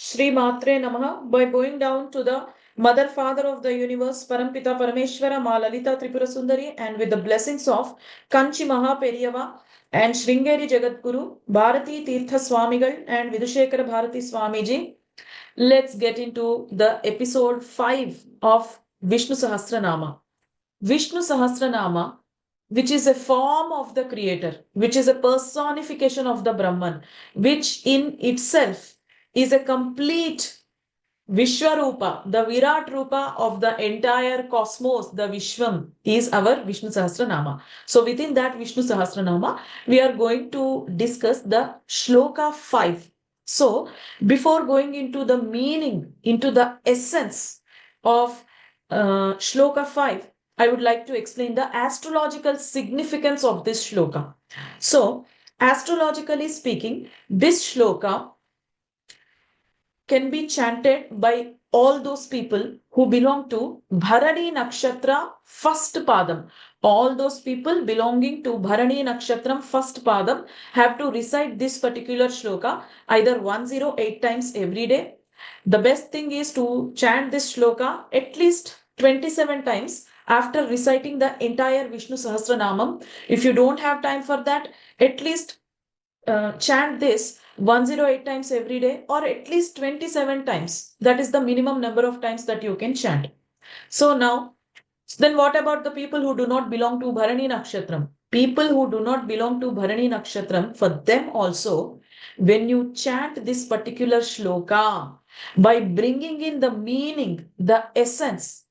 Shri Matre Namaha by going down to the Mother Father of the Universe, Parampita Parameshwara, Ma Lalita Tripura Sundari, and with the blessings of Kanchi Maha Periyava and Sringeri Jagadguru, Bharati Tirtha Swamigal and Vidushekara Bharati Swamiji, let's get into the episode 5 of Vishnu Sahasranamam. Vishnu Sahasranamam, which is a form of the Creator, which is a personification of the Brahman, which in itself is a complete Vishwarupa, the Virat Rupa of the entire cosmos, the Vishwam, is our Vishnu Sahasranama. So within that Vishnu Sahasranama, we are going to discuss the shloka-5. So before going into the meaning, into the essence of shloka-5, I would like to explain the astrological significance of this shloka. So astrologically speaking, this shloka can be chanted by all those people who belong to Bharani Nakshatra first Padam. All those people belonging to Bharani Nakshatram first Padam have to recite this particular shloka either 108 times every day. The best thing is to chant this shloka at least 27 times after reciting the entire Vishnu Sahasranamam. If you don't have time for that, at least chant this 108 times every day or at least 27 times. That is the minimum number of times that you can chant. So now, then what about the people who do not belong to Bharani Nakshatram? People who do not belong to Bharani Nakshatram, for them also, when you chant this particular shloka, by bringing in the meaning, the essence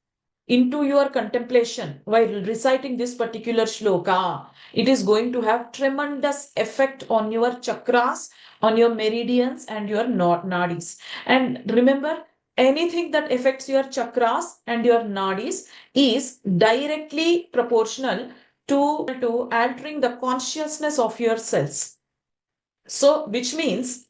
into your contemplation while reciting this particular shloka, it is going to have tremendous effect on your chakras, on your meridians and your nadis. And remember, anything that affects your chakras and your nadis is directly proportional to altering the consciousness of your cells. So, which means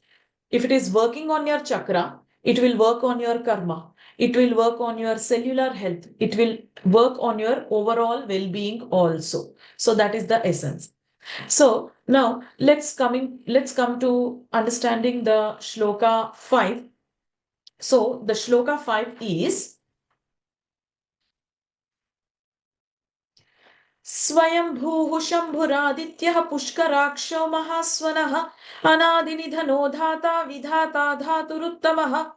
if it is working on your chakra, it will work on your karma. It will work on your cellular health. It will work on your overall well-being also. So that is the essence. So now let's come to understanding the shloka 5. So the shloka 5 is Swayambhūḥ śaṁbhurādityaḥ puṣkarākṣō mahāsvanaḥ anādinidhanō dhātā vidhātā dhāturuttamaḥ.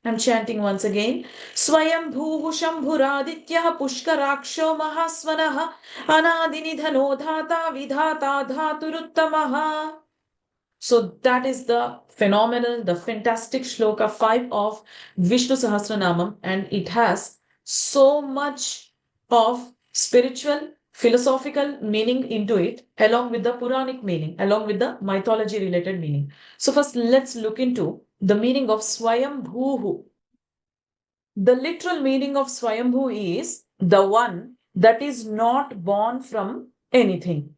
I'm chanting once again. Swayambhūḥ śaṁbhurādityaḥ puṣkarākṣō mahāsvanaḥ anādinidhanō dhātā vidhātā dhāturuttamaḥ. So that is the phenomenal, the fantastic shloka 5 of Vishnu Sahasranamam, and it has so much of spiritual, philosophical meaning into it, along with the Puranic meaning, along with the mythology related meaning. So first let's look into the meaning of Swayambhūḥ. The literal meaning of Swayambhu is the one that is not born from anything,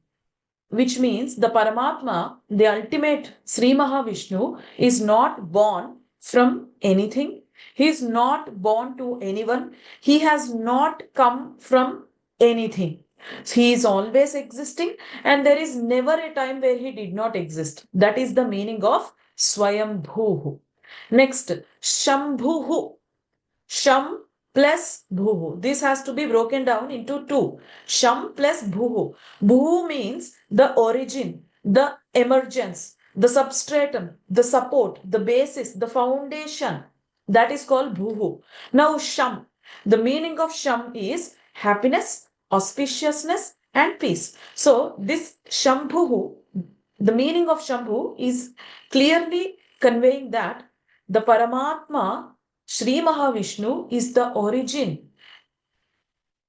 which means the Paramatma, the ultimate Sri Mahavishnu, is not born from anything. He is not born to anyone. He has not come from anything. He is always existing, and there is never a time where he did not exist. That is the meaning of Swayambhūḥ. Next, Shambhu. Sham plus Bhuhu. This has to be broken down into two. Sham plus Bhuhu. Bhuhu means the origin, the emergence, the substratum, the support, the basis, the foundation. That is called Bhuhu. Now Sham. The meaning of Sham is happiness, auspiciousness and peace. So this Shambhu, the meaning of Shambhu is clearly conveying that the Paramatma, Sri Mahavishnu, is the origin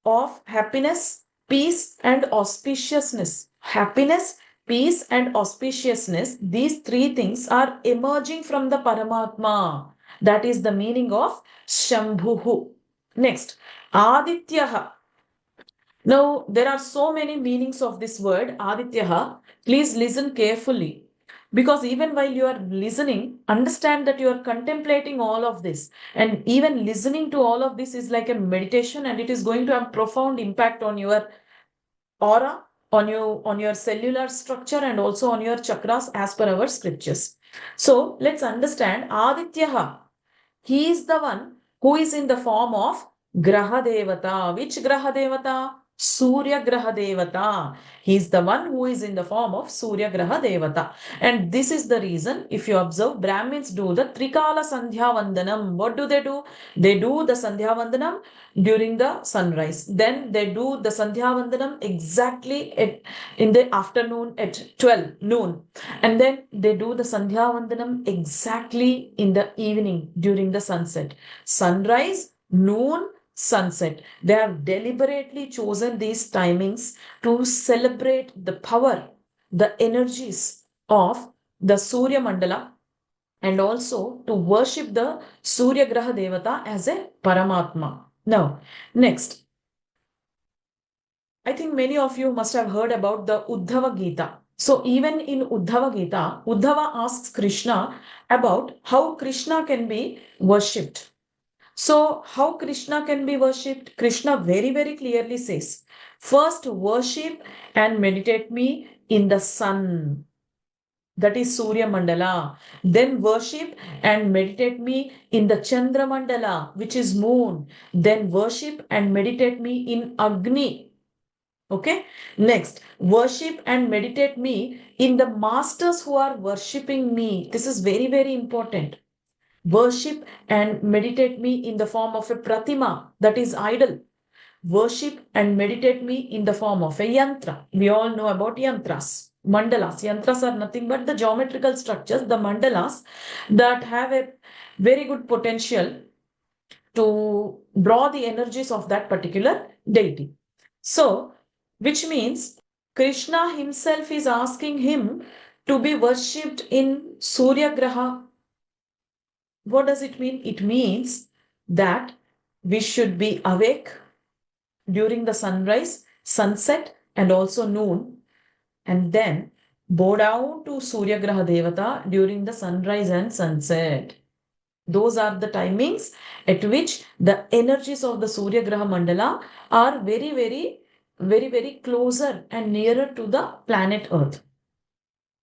of happiness, peace and auspiciousness. Happiness, peace and auspiciousness, these three things are emerging from the Paramatma. That is the meaning of Shambhu. Next, Aditya. Now, there are so many meanings of this word, Aditya. Please listen carefully, because even while you are listening, understand that you are contemplating all of this. And even listening to all of this is like a meditation, and it is going to have profound impact on your aura, on your cellular structure, and also on your chakras as per our scriptures. So, let's understand Aditya. He is the one who is in the form of Graha Devata. Which Graha Devata? Surya Graha Devata. He is the one who is in the form of Surya Graha Devata. And this is the reason, if you observe, Brahmins do the Trikala Sandhya Vandanam. What do? They do the Sandhya Vandanam during the sunrise. Then they do the Sandhya Vandanam exactly in the afternoon at 12 noon. And then they do the Sandhya Vandanam exactly in the evening during the sunset. Sunrise, noon, sunset. They have deliberately chosen these timings to celebrate the power, the energies of the Surya Mandala, and also to worship the Surya Graha Devata as a Paramatma. Now, next, I think many of you must have heard about the Uddhava Gita. So even in Uddhava Gita, Uddhava asks Krishna about how Krishna can be worshipped. So how Krishna can be worshipped? Krishna very, very clearly says, first worship and meditate me in the sun. That is Surya Mandala. Then worship and meditate me in the Chandra Mandala, which is moon. Then worship and meditate me in Agni. Okay. Next, worship and meditate me in the masters who are worshipping me. This is very, very important. Worship and meditate me in the form of a pratima, that is idol. Worship and meditate me in the form of a yantra. We all know about yantras, mandalas. Yantras are nothing but the geometrical structures, the mandalas that have a very good potential to draw the energies of that particular deity. So, which means Krishna himself is asking him to be worshipped in Surya Graha. What does it mean? It means that we should be awake during the sunrise, sunset, and also noon, and then bow down to Surya Graha Devata during the sunrise and sunset. Those are the timings at which the energies of the Surya Graha Mandala are very, very, very, very closer and nearer to the planet Earth.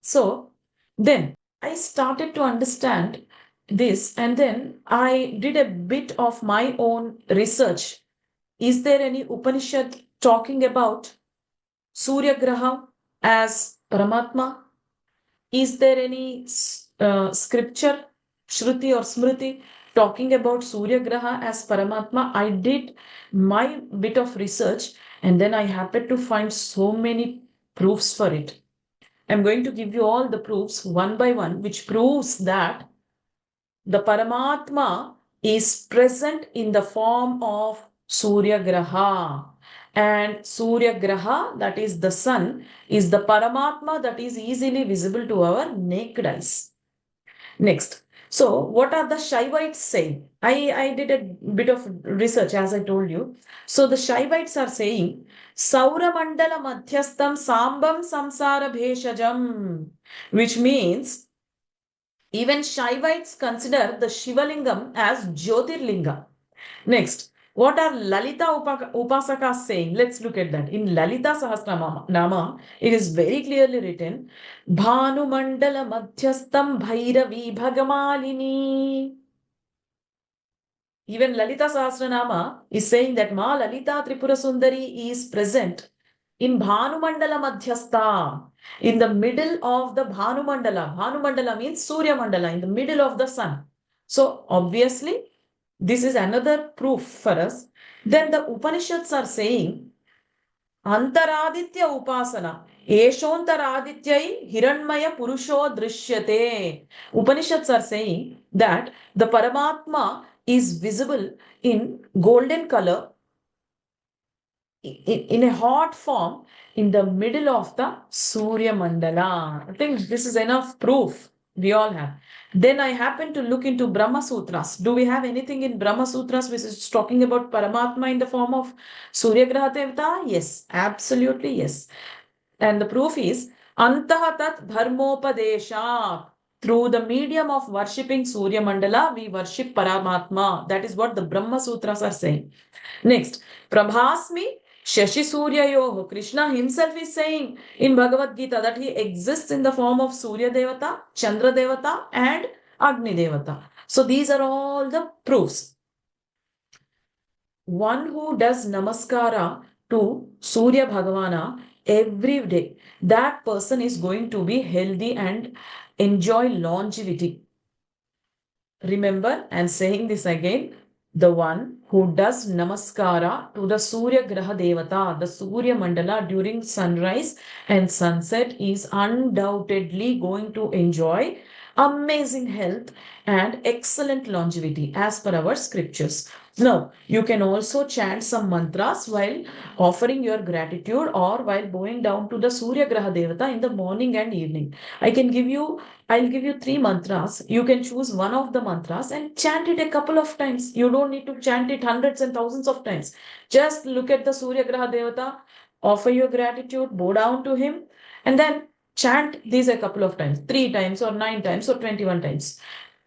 So then I started to understand this, and then I did a bit of my own research. Is there any Upanishad talking about Surya Graha as Paramatma? Is there any scripture, Shruti or Smriti, talking about Surya Graha as Paramatma? I did my bit of research, and then I happened to find so many proofs for it. I'm going to give you all the proofs one by one, which proves that the Paramatma is present in the form of Surya Graha. And Surya Graha, that is the sun, is the Paramatma that is easily visible to our naked eyes. Next. So, what are the Shaivites saying? I did a bit of research, as I told you. So, the Shaivites are saying, Saura Mandala Madhyastam Sambam Samsara Bheshajam, which means even Shaivites consider the Shivalingam as Jyotirlinga. Next, what are Lalita Upasakas saying? Let's look at that. In Lalita Sahasranamam, it is very clearly written, Bhanu Mandala Madhyastam Bhairavi Bhagamalini. Even Lalita Sahasranama is saying that Ma Lalita Tripura Sundari is present in Bhanu Mandala Madhyastha, in the middle of the Bhanu Mandala. Bhanu Mandala means Surya Mandala, in the middle of the sun. So, obviously, this is another proof for us. Then the Upanishads are saying, Antaraditya Upasana, Eshontaradityai Hiranmaya Purusho Drishyate. Upanishads are saying that the Paramatma is visible in golden color, in a hot form, in the middle of the Surya Mandala. I think this is enough proof. We all have. Then I happened to look into Brahma Sutras. Do we have anything in Brahma Sutras which is talking about Paramatma in the form of Surya Graha Devata? Yes, absolutely yes. And the proof is Antahatat Dharmopadesha. Through the medium of worshipping Surya Mandala, we worship Paramatma. That is what the Brahma Sutras are saying. Next, Prabhasmi Shashi Suryayoho. Krishna himself is saying in Bhagavad Gita that he exists in the form of Surya Devata, Chandra Devata, and Agni Devata. So these are all the proofs. One who does namaskara to Surya Bhagavana every day, that person is going to be healthy and enjoy longevity. Remember, I'm saying this again, the one who does namaskara to the Surya Graha Devata, the Surya Mandala during sunrise and sunset is undoubtedly going to enjoy amazing health and excellent longevity as per our scriptures. Now, you can also chant some mantras while offering your gratitude or while bowing down to the Surya Graha Devata in the morning and evening. I'll give you 3 mantras. You can choose one of the mantras and chant it a couple of times. You don't need to chant it hundreds and thousands of times. Just look at the Surya Graha Devata, offer your gratitude, bow down to him, and then chant these a couple of times, 3 times or 9 times or 21 times,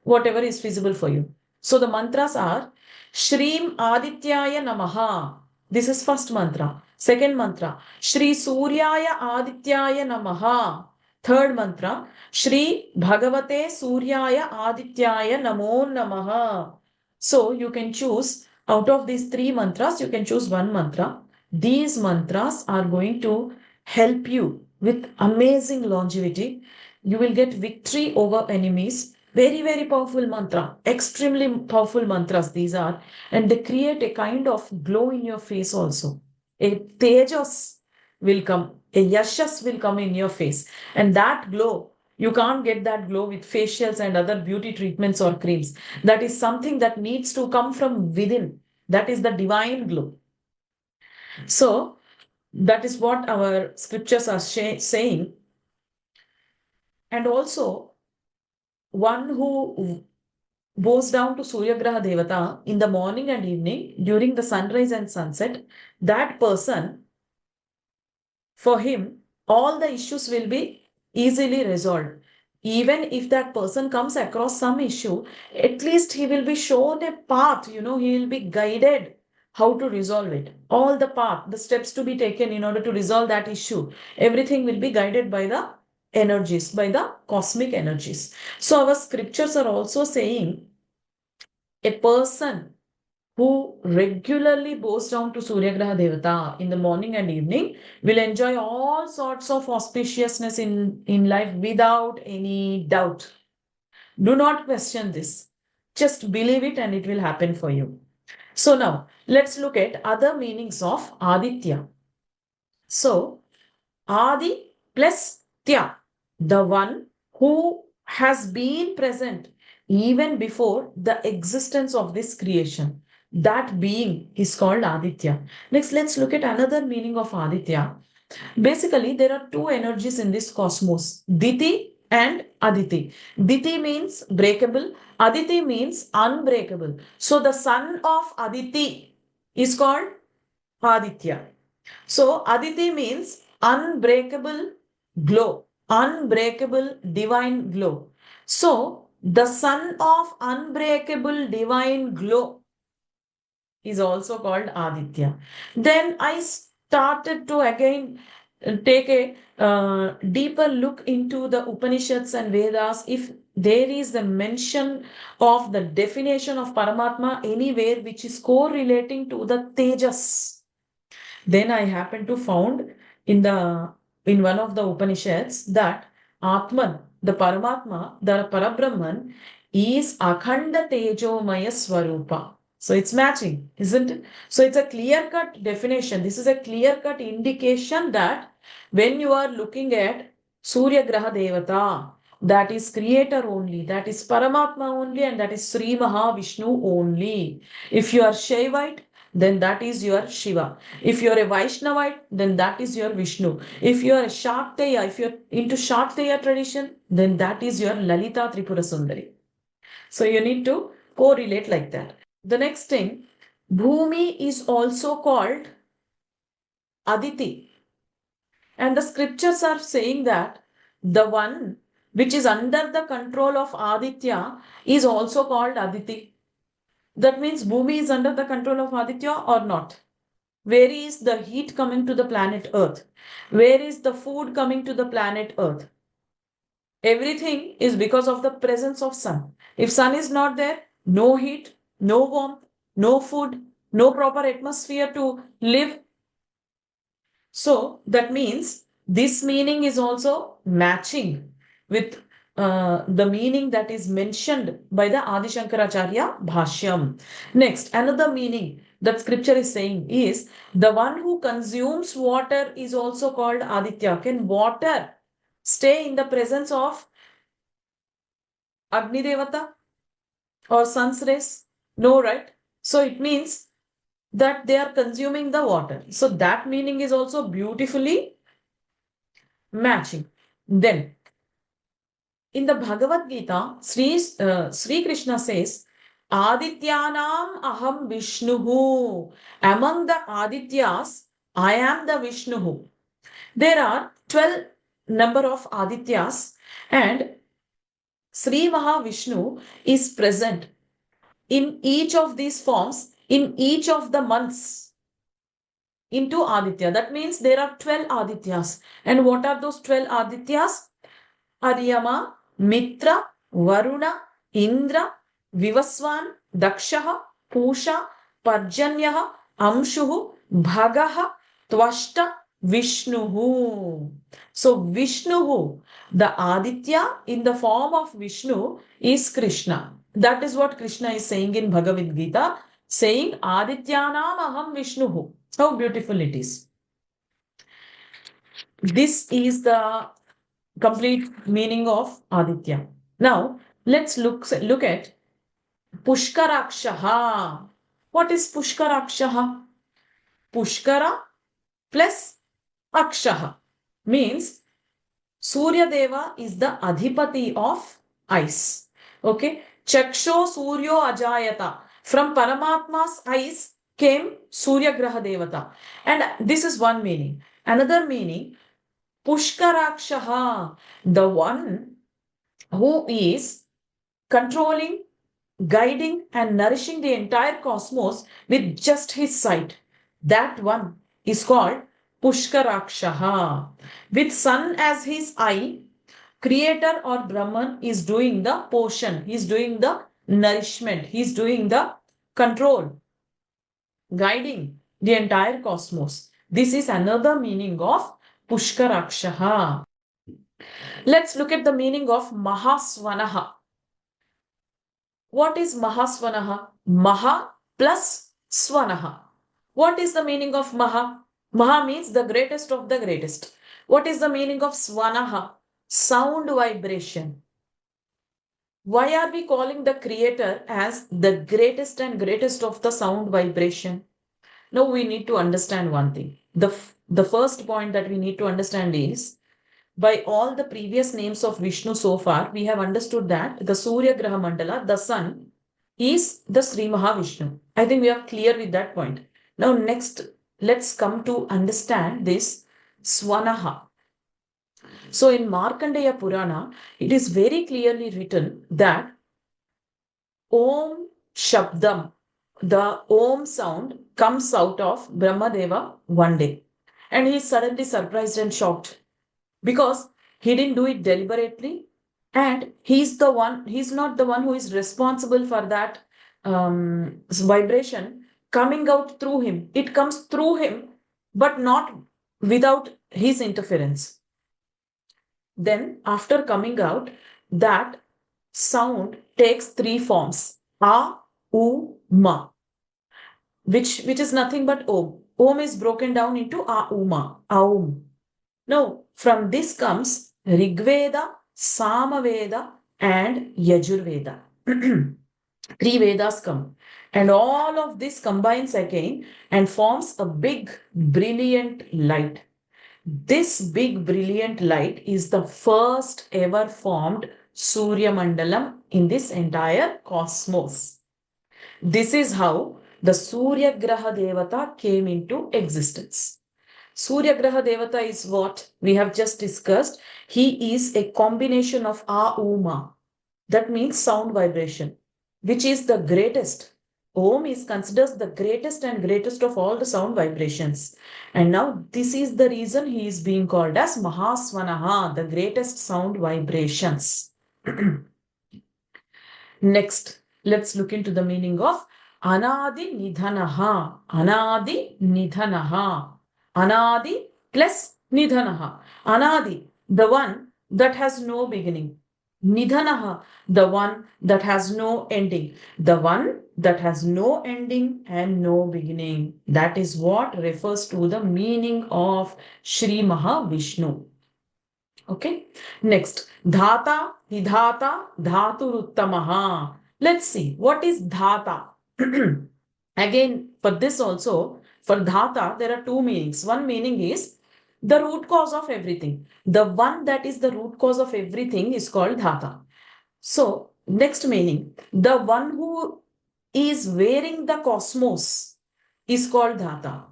whatever is feasible for you. So the mantras are Shrim Adityaya Namaha. This is first mantra. Second mantra, Shri Suryaya Adityaya Namaha. Third mantra, Shri Bhagavate Suryaya Adityaya Namo Namaha. So you can choose out of these 3 mantras, you can choose one mantra. These mantras are going to help you with amazing longevity. You will get victory over enemies. Very, very powerful mantra, extremely powerful mantras these are, and they create a kind of glow in your face also. A tejas will come, a yashas will come in your face, and that glow, you can't get that glow with facials and other beauty treatments or creams. That is something that needs to come from within. That is the divine glow. So, that is what our scriptures are saying. And also, one who bows down to Surya Graha Devata in the morning and evening during the sunrise and sunset, that person, for him, all the issues will be easily resolved. Even if that person comes across some issue, at least he will be shown a path, he will be guided how to resolve it. All the path, the steps to be taken in order to resolve that issue, everything will be guided by the energies, by the cosmic energies. So our scriptures are also saying a person who regularly bows down to Surya Graha Devata in the morning and evening will enjoy all sorts of auspiciousness in life without any doubt. Do not question this. Just believe it and it will happen for you. So now, let's look at other meanings of Aditya. So, Adi plus Tya, the one who has been present even before the existence of this creation. That being is called Aditya. Next, let's look at another meaning of Aditya. Basically, there are 2 energies in this cosmos, Diti and Aditi. Diti means breakable, Aditi means unbreakable. So, the son of Aditi is called Aditya. So, Aditi means unbreakable glow, unbreakable divine glow. So, the son of unbreakable divine glow is also called Aditya. Then I started to again take a deeper look into the Upanishads and Vedas. If there is the mention of the definition of Paramatma anywhere which is correlating to the Tejas, then I happened to found in one of the Upanishads that Atman, the Paramatma, the Parabrahman, is Akhanda Tejomaya Swarupa. So it's matching, isn't it? So it's a clear-cut definition. This is a clear-cut indication that when you are looking at Surya Graha Devata, that is creator only, that is Paramatma only, and that is Sri Mahavishnu only. If you are Shaivite, then that is your Shiva. If you are a Vaishnavite, then that is your Vishnu. If you are a Shakteya, if you are into Shakteya tradition, then that is your Lalita Tripura Sundari. So you need to correlate like that. The next thing, Bhumi is also called Aditi. And the scriptures are saying that the one which is under the control of Aditya is also called Aditi. That means Bhumi is under the control of Aditya or not? Where is the heat coming to the planet Earth? Where is the food coming to the planet Earth? Everything is because of the presence of sun. If sun is not there, no heat, no warmth, no food, no proper atmosphere to live. So that means this meaning is also matching with the meaning that is mentioned by the Adi Shankaracharya Bhashyam. Next, another meaning that scripture is saying is the one who consumes water is also called Aditya. Can water stay in the presence of Agni Devata or sun's rays? No, right? So it means that they are consuming the water. So that meaning is also beautifully matching. Then, in the Bhagavad Gita, Sri Krishna says, Adityanam aham Vishnuhu. Among the Adityas, I am the Vishnuhu. There are 12 number of Adityas, and Sri Mahavishnu is present in each of these forms, in each of the months into Aditya. That means there are 12 Adityas. And what are those 12 Adityas? Aryama, Mitra, Varuna, Indra, Vivaswan, Dakshaha, Pusha, Parjanyaha, Amshuhu, Bhagaha, Tvashta, Vishnuhu. So Vishnuhu, the Aditya in the form of Vishnu is Krishna. That is what Krishna is saying in Bhagavad Gita, saying Adityanam aham Vishnuhu. How beautiful it is. This is the complete meaning of Aditya. Now, let's look at Pushkaraksha. What is Pushkaraksha? Pushkara plus Akshaha means Surya Deva is the Adhipati of eyes. Okay. Chaksho Suryo Ajayata. From Paramatma's eyes came Surya Graha Devata. And this is one meaning. Another meaning, Pushkaraksha, the one who is controlling, guiding, and nourishing the entire cosmos with just his sight. That one is called Pushkaraksha. With sun as his eye, creator or Brahman is doing the portion, he is doing the nourishment, he is doing the control, guiding the entire cosmos. This is another meaning of Pushkaraksha. Let's look at the meaning of mahāsvanaḥ. What is mahāsvanaḥ? Maha plus svanaḥ. What is the meaning of Maha? Maha means the greatest of the greatest. What is the meaning of svanaḥ? Sound vibration. Why are we calling the creator as the greatest and greatest of the sound vibration? Now we need to understand one thing. The first point that we need to understand is, by all the previous names of Vishnu so far, we have understood that the Surya Graha Mandala, the sun, is the Sri Mahavishnu. I think we are clear with that point. Now next, let's come to understand this Svanaha. So in Markandeya Purana, it is very clearly written that Om Shabdam, the Om sound, comes out of Brahmadeva one day. And he is suddenly surprised and shocked because he didn't do it deliberately, and he's not the one who is responsible for that vibration coming out through him. It comes through him, but not without his interference. Then after coming out, that sound takes three forms: A, U, Ma, which is nothing but Om. Om is broken down into A, U, Ma, Aum. Now, from this comes Rigveda, Samaveda, and Yajurveda. Three Vedas come. And all of this combines again and forms a big, brilliant light. This big, brilliant light is the first ever formed Surya Mandalam in this entire cosmos. This is how the Surya Graha Devata came into existence. Surya Graha Devata is what we have just discussed. He is a combination of A, U, Ma. That means sound vibration, which is the greatest Om is considered the greatest and greatest of all the sound vibrations. And now this is the reason he is being called as mahāsvanaḥ, the greatest sound vibrations. Next, let's look into the meaning of anādinidhanō. Anādinidhanō. Anadi plus nidhanah. Anadi, the one that has no beginning. Nidhanah, the one that has no ending. The one that has no ending and no beginning. That is what refers to the meaning of Shri Mahavishnu. Okay. Next, dhātā, vidhātā, dhāturuttamaḥ. Let's see, what is dhātā? Again, for this also, for dhātā, there are two meanings. One meaning is the root cause of everything. The one that is the root cause of everything is called dhātā. So, next meaning, the one who is wearing the cosmos is called dhātā.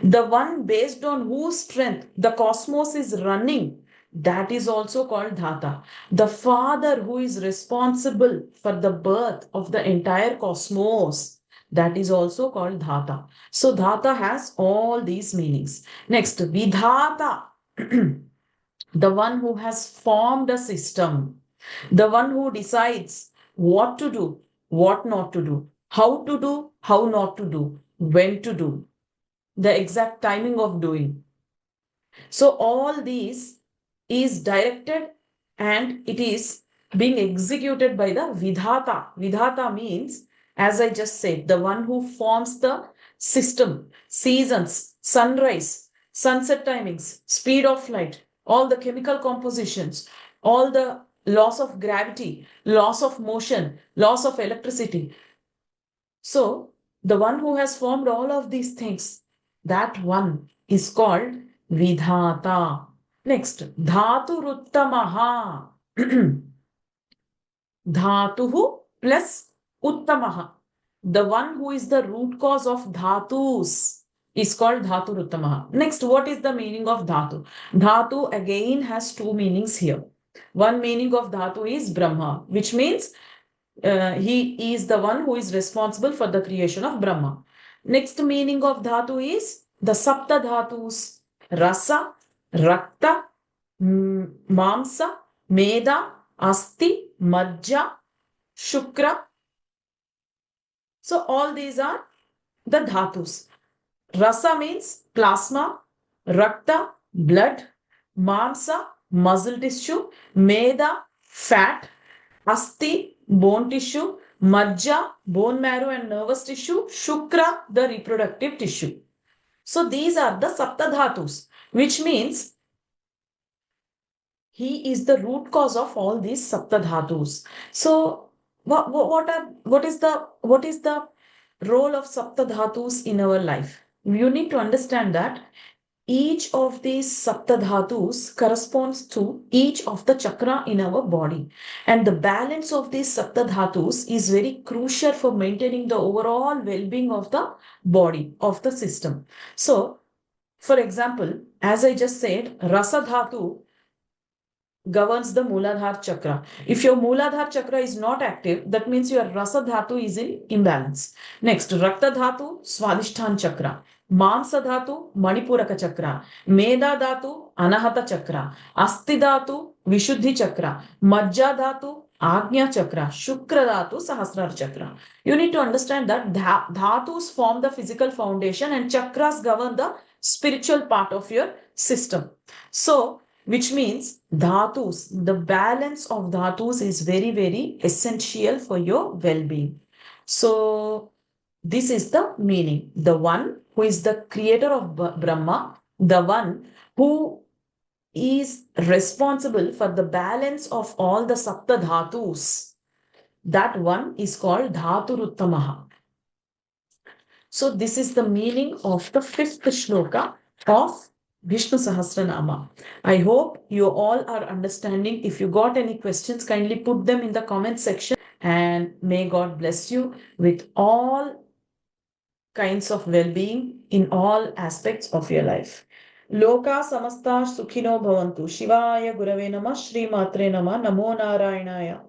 The one based on whose strength the cosmos is running, that is also called dhātā. The father who is responsible for the birth of the entire cosmos, that is also called dhātā. So dhātā has all these meanings. Next, vidhātā, the one who has formed a system, the one who decides what to do, what not to do, how to do, how not to do, when to do, the exact timing of doing. So all these is directed and it is being executed by the vidhātā. Vidhātā means, as I just said, the one who forms the system, seasons, sunrise, sunset timings, speed of light, all the chemical compositions, all the laws of gravity, laws of motion, laws of electricity. So the one who has formed all of these things, that one is called vidhātā. Next, dhāturuttamaḥ. Dhātuhu plus uttamaḥ. The one who is the root cause of dhatus is called dhāturuttamaḥ. Next, what is the meaning of dhātu? Dhātu again has two meanings here. One meaning of dhātu is Brahma, which means he is the one who is responsible for the creation of Brahma. Next meaning of dhātu is the sapta dhatus, rasa, rakta, mamsa, meda, asti, majja, shukra. So all these are the dhatus. Rasa means plasma, rakta, blood, mamsa, muscle tissue, meda, fat, asti, bone tissue, majja, bone marrow and nervous tissue, shukra, the reproductive tissue. So these are the saptadhatus, which means he is the root cause of all these saptadhatus. So what is the role of saptadhatus in our life? You need to understand that each of these saptadhatus corresponds to each of the chakra in our body. And the balance of these saptadhatus is very crucial for maintaining the overall well-being of the body, of the system. So, for example, as I just said, rasa dhatu governs the Mooladhara chakra. If your Mooladhara chakra is not active, that means your rasa dhatu is in imbalance. Next, rakta dhatu, swadhisthana chakra. Mamsa dhatu, manipuraka chakra. Meda dhatu, anahata chakra. Asti dhatu, vishuddhi chakra. Majja dhatu, agnya chakra. Shukra dhatu, sahasrara chakra. You need to understand that dhatus form the physical foundation and chakras govern the spiritual part of your system. So, which means dhatus, the balance of dhatus is very, very essential for your well-being. So, this is the meaning. The one who is the creator of Brahma, the one who is responsible for the balance of all the sapta dhatus, that one is called dhāturuttamaḥ. So this is the meaning of the fifth shloka of Vishnu Sahasranamam. I hope you all are understanding. If you got any questions, kindly put them in the comment section, and may God bless you with all kinds of well-being in all aspects of your life. Loka samasta sukhino bhavantu. Shivaya gurave namah, Shri Matre namah, Namo Narayanaya.